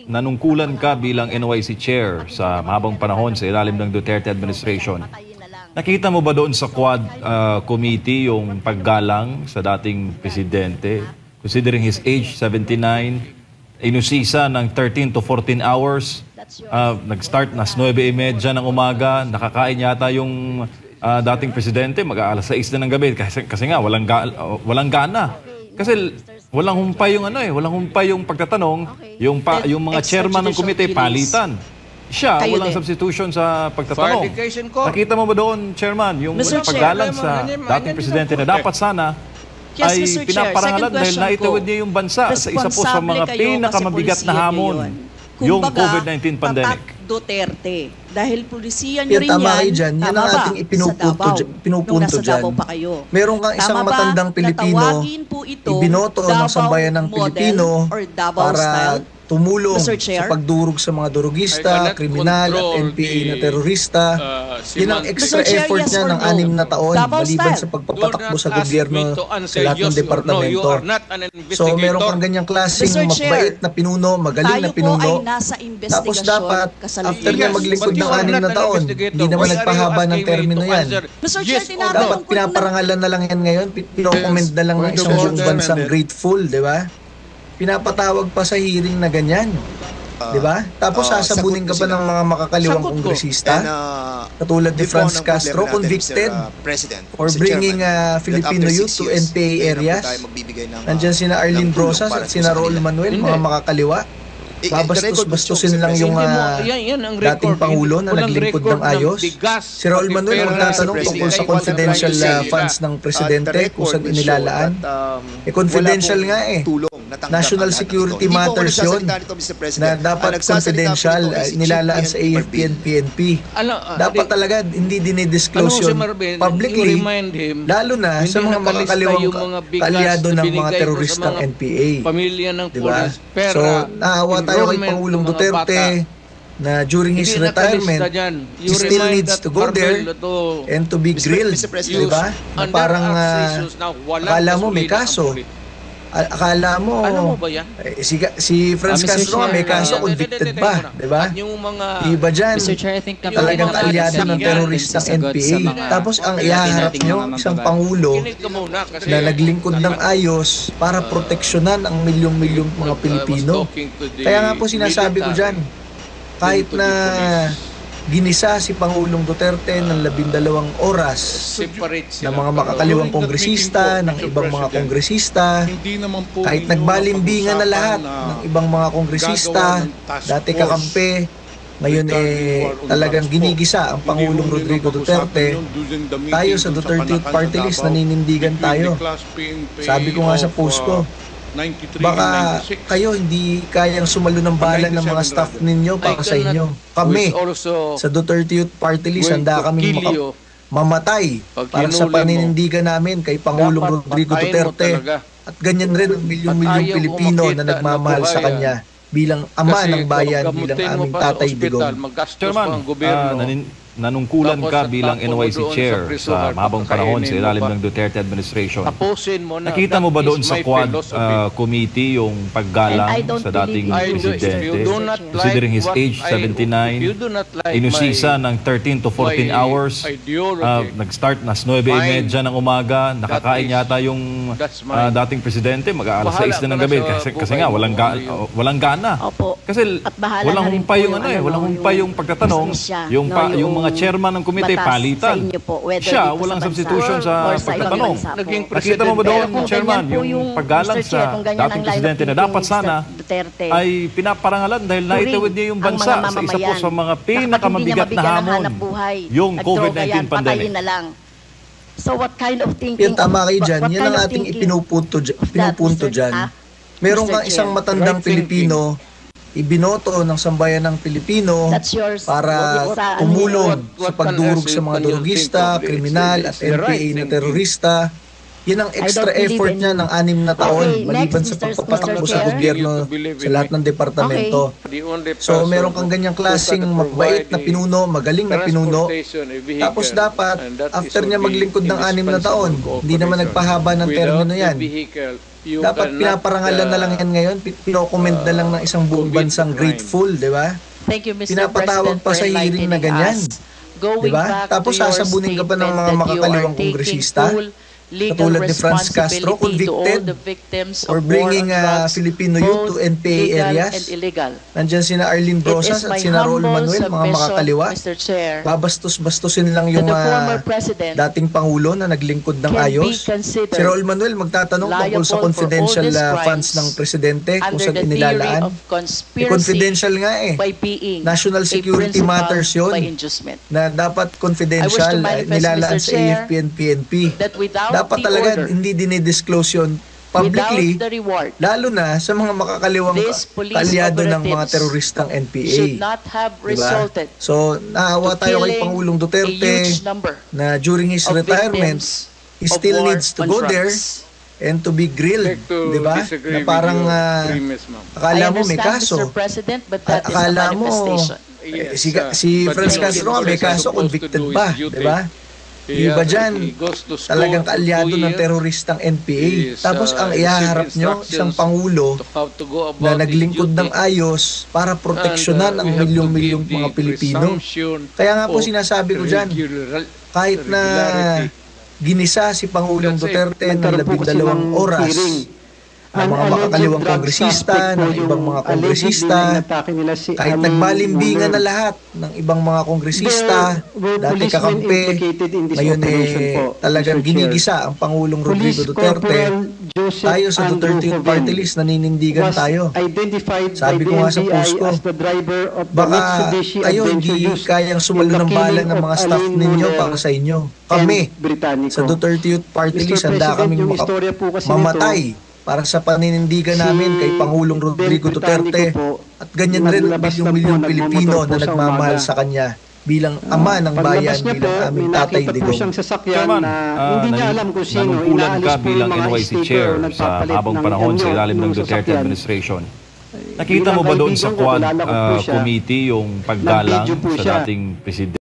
nanungkulan ka bilang NYC Chair sa mahabang panahon sa ilalim ng Duterte administration. Nakita mo ba doon sa Quad Committee yung paggalang sa dating presidente? Considering his age, 79, inusisa ng 13 to 14 hours, nag-start na 9:30 ng umaga, nakakain yata yung dating presidente, mag-aalas 6 na ng gabi kasi nga walang gana. Kasi walang humpay yung walang humpay yung pagtatanong, yung mga chairman ng komite palitan. Siya, walang substitution sa pagtatanong. Nakita mo ba doon, Chairman, yung paggalang sa dating presidente na dapat sana ay pinaparangalan dahil naitawid niya yung bansa sa isa po sa mga pinakamabigat na hamon, yung COVID-19 pandemic. Duterte. Dahil pulisiya niyo rin tama yan, yan ang ating pinupunto dyan. Meron kang isang matandang Pilipino, ibinoto ng sambayan ng Pilipino para tumulong sa pagdurog sa mga durugista, kriminal at NPA na terorista. Yun ang extra effort niya ng 6 na taon maliban sa pagpapatakbo sa gobyerno sa lahat ng departamento. So meron kang ganyang klaseng mabait na pinuno, magaling na pinuno. Tapos dapat, after niya maglingkod ng 6 na taon, hindi naman nagpahaba ng termino yan. Dapat pinaparangalan na lang yan ngayon, pinokomment na lang ng isang buong bansang grateful, di ba? Pinapatawag pa sa hearing na ganyan. Di ba? Tapos sasabunin ka pa ng mga makakaliwang kongresista, katulad ni Franz Castro, convicted for bringing Filipino youth to NPA areas. Nandiyan sina Arlene Brosas at sina Raul Manuel, mga makakaliwa. Babastos-bastusin lang yung dating Pangulo na naglingkod ng ayos. Si Raul Manuel magtatanong tungkol sa confidential funds ng Presidente kung saan inilalaan. confidential nga National security matters yun na dapat confidential, nilalaan sa AFP and PNP. Dapat talaga hindi dinidisclose yun publicly, lalo na sa mga makakaliwang kaalyado ng mga teroristang NPA. Diba? So, naawa tayo kay Pangulong Duterte na during his retirement, he still needs to go there and to be grilled. Diba? Na parang akala mo may kaso. Akala mo, si Franz Castro may kaso, convicted pa, di ba? Iba dyan, talagang kaalyado ng teroristang NPA. Tapos ang ihaharap nyo, isang Pangulo na naglingkod ng ayos para proteksyonan ang milyong-milyong mga Pilipino. Kaya nga po sinasabi ko dyan, kahit na ginisa si Pangulong Duterte ng 12 oras ng mga makakaliwang kongresista, ng ibang mga kongresista, kahit nagbalimbingan na lahat ng ibang mga kongresista, dati kakampi, ngayon talagang ginigisa ang Pangulong Rodrigo Duterte. Tayo sa Duterte Youth Party List, naninindigan tayo. Sabi ko nga sa post ko, baka kayo hindi kayang sumalo ng bala ng mga staff ninyo para sa inyo. Kami, sa Duterte Youth Party List, handa kami mamatay para sa paninindigan namin kay Pangulong Rodrigo Duterte. At ganyan rin ang milyong-milyong Pilipino na nagmamahal sa kanya bilang ama ng bayan, bilang aming Tatay Digong. Chairman, nanungkulan ka bilang NYC Chair sa mahabang panahon sa ilalim ng Duterte administration. Nakita mo ba doon sa Quad Committee yung paggalang sa dating presidente? Considering his age, 79, inusisa ng 13 to 14 hours, nag-start na 9:30 ng umaga, nakakain yata yung dating presidente, mag-aalas 6 na ng gabi kasi nga walang gana. Kasi walang humpay yung walang humpay yung pagtatanong, yung mga chairman ng komite palitan. Siya, walang substitution sa pagtatanong. Nakita mo ba doon, Chairman, yung paggalang sa dating presidente na dapat sana ay pinaparangalan dahil naitawid niya yung bansa sa isa po sa mga pinakamabigat na hamon, yung COVID-19 pandemic. So what kind of thinking? Tama kayo dyan. Yan ang ating pinupunto dyan. Meron kang isang matandang Pilipino, ibinoto ng sambayan ng Pilipino para tumulong sa pagdurog sa mga durugista, kriminal at NPA na terorista. Yan ang extra effort niya ng 6 na taon maliban sa pagpapatakbo sa gobyerno sa lahat ng departamento. So meron kang ganyang klaseng mabait na pinuno, magaling na pinuno. Tapos dapat, after niya maglingkod ng 6 na taon, hindi naman nagpahaba ng termino yan. Dapat pinaparangalan na lang yan ngayon, pinokomment na lang ng isang buong bansang grateful, di ba? Thank you, Mr. Pinapatawag President, pa sa hearing na ganyan. Di ba? Tapos sasabunin ka pa ng mga makakaliwang kongresista, katulad ni Franz Castro, convicted for bringing Filipino youth to NPA areas. Nandyan sina Arlene Brosas at sina Raul Manuel, mga makakaliwa. Babastos-bastusin lang yung dating Pangulo na naglingkod ng ayos. Si Raul Manuel magtatanong tungkol sa confidential funds ng Presidente kung saan inilalaan. Confidential nga eh. National security matters yun na dapat confidential nilalaan sa AFP and PNP. Dapat talaga hindi dinidisclose yun publicly, lalo na sa mga makakaliwang kaalyado ng mga teroristang NPA. Diba? So, naawa tayo kay Pangulong Duterte na during his retirement, he still needs to go there and to be grilled, di ba? Na parang akala mo may kaso. Akala mo si Franz Castro may kaso, convicted pa, di ba? Iba dyan, talagang kaalyado ng teroristang NPA. Tapos ang ihaharap nyo, isang Pangulo na naglingkod ng ayos para proteksyonan ang milyong-milyong mga Pilipino. Kaya nga po sinasabi ko dyan, kahit na ginisa si Pangulong Duterte ng 12 oras, ang mga makakaliwang kongresista, ng ibang mga kongresista, kahit nagbalimbingan na lahat ng ibang mga kongresista, dati kakampi, ngayon talagang ginigisa ang Pangulong Rodrigo Duterte. Tayo sa Duterte Youth Party List, naninindigan tayo. Sabi ko nga sa post ko, baka kayo hindi kayang sumalo ng bala ng mga staff ninyo para sa inyo. Kami, sa Duterte Youth Party List, handa kaming mamatay para sa paninindigan namin kay Pangulong Rodrigo Duterte at ganyan rin yung milyong Pilipino na nagmamahal sa kanya bilang ama ng bayan, bilang aming Tatay Digong. Hindi niya alam kung sino inaalis po bilang NYC chair sa habang panahon sa ilalim ng Duterte administration. Nakita mo ba doon sa Quad Committee yung paggalang sa dating presidente?